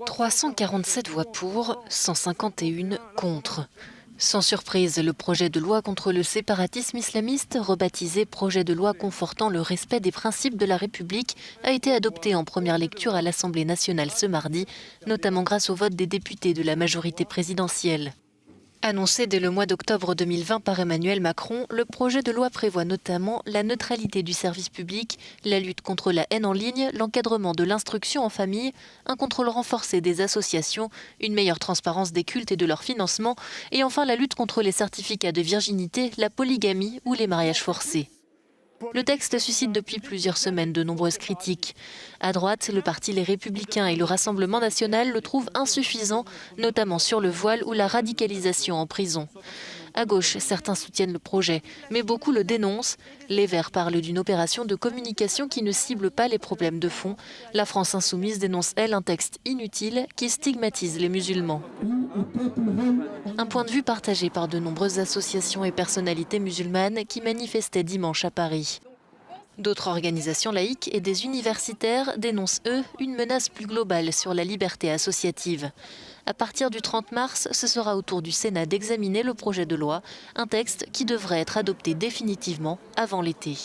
347 voix pour, 151 contre. Sans surprise, le projet de loi contre le séparatisme islamiste, rebaptisé projet de loi confortant le respect des principes de la République, a été adopté en première lecture à l'Assemblée nationale ce mardi, notamment grâce au vote des députés de la majorité présidentielle. Annoncé dès le mois d'octobre 2020 par Emmanuel Macron, le projet de loi prévoit notamment la neutralité du service public, la lutte contre la haine en ligne, l'encadrement de l'instruction en famille, un contrôle renforcé des associations, une meilleure transparence des cultes et de leur financement, et enfin la lutte contre les certificats de virginité, la polygamie ou les mariages forcés. Le texte suscite depuis plusieurs semaines de nombreuses critiques. À droite, le parti Les Républicains et le Rassemblement national le trouvent insuffisant, notamment sur le voile ou la radicalisation en prison. À gauche, certains soutiennent le projet, mais beaucoup le dénoncent. Les Verts parlent d'une opération de communication qui ne cible pas les problèmes de fond. La France insoumise dénonce, elle, un texte inutile qui stigmatise les musulmans. Un point de vue partagé par de nombreuses associations et personnalités musulmanes qui manifestaient dimanche à Paris. D'autres organisations laïques et des universitaires dénoncent, eux, une menace plus globale sur la liberté associative. À partir du 30 mars, ce sera au tour du Sénat d'examiner le projet de loi, un texte qui devrait être adopté définitivement avant l'été.